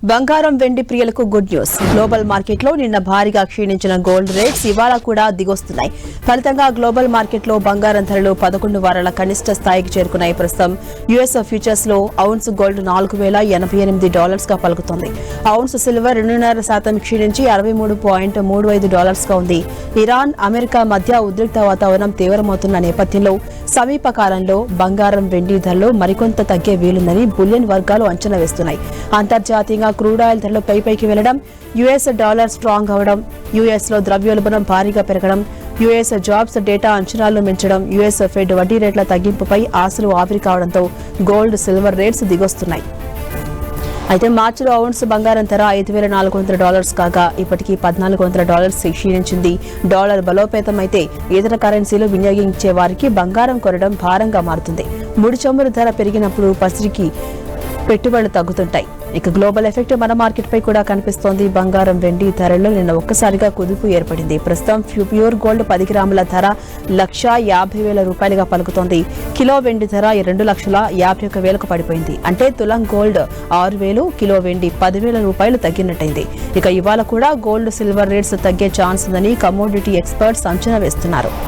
బంగారం వెండి ప్రియులకు గుడ్ న్యూస్. గ్లోబల్ మార్కెట్లో నిన్న భారీగా క్షీణించిన గోల్డ్ రేట్స్ ఇవాళ కూడా దిగొస్తున్నాయి. ఫలితంగా గ్లోబల్ మార్కెట్లో బంగారం ధరలు 11 వారాల కనిష్ట స్థాయికి చేరుకున్నాయి. ప్రస్తుతం యుఎస్ ఫ్యూచర్స్ లో ఔన్స్ గోల్డ్ $4,088 గా పలుకుతోంది. ఔన్స్ సిల్వర్ 2.5% క్షీణించి $63.35 గా ఉంది. ఇరాన్, అమెరికా మధ్య ఉద్రిక్త వాతావరణం తీవ్రమవుతున్న నేపథ్యంలో సమీప కాలంలో బంగారం వెండి ధరలు మరికొంత తగ్గే వీలుందని బులియన్ వర్గాలు అంచనా వేస్తున్నాయి. అంతర్జాతీయంగా క్రూడ్ ఆయిల్ ధరలు పైకి వెళ్లడం, యుఎస్ డాలర్ స్ట్రాంగ్ అవడం, యుఎస్ లో ద్రవ్యోల్బణం భారీగా పెరగడం, యుఎస్ జాబ్స్ డేటా అంచనాలను మించడం, యుఎస్ ఫెడ్ వడ్డీ రేట్ల తగ్గింపుపై ఆశలు ఆవిరి కావడంతో గోల్డ్, సిల్వర్ రేట్స్ దిగొస్తున్నాయి. అయితే మార్చిలో ఔన్స్ బంగారం ధర $5,400 కాగా ఇప్పటికీ $1,400 క్షీణించింది. డాలర్ బలోపేతం అయితే ఇతర కరెన్సీలు వినియోగించే వారికి బంగారం కొనడం భారంగా మారుతుంది. ముడి చమురు ధర పెరిగినప్పుడు పసిరికి పెట్టుబడులు తగ్గుతుంటాయి. ఇక గ్లోబల్ ఎఫెక్ట్ మన మార్కెట్ పై కూడా కనిపిస్తోంది. బంగారం వెండి ధరల్లో నిన్న ఒక్కసారిగా కుదుపు ఏర్పడింది. ప్రస్తుతం ప్యూర్ గోల్డ్ 10 గ్రాముల ధర $1,50,000 పలుకుతోంది. కిలో వెండి ధర $2,51,000 పడిపోయింది. అంటే తులం గోల్డ్ 6,000, కిలో వెండి $10,000 తగ్గినట్టయింది. ఇక ఇవాళ కూడా గోల్డ్, సిల్వర్ రేట్స్ తగ్గే ఛాన్స్ ఉందని కమోడిటీ ఎక్స్పర్ట్స్ అంచనా వేస్తున్నారు.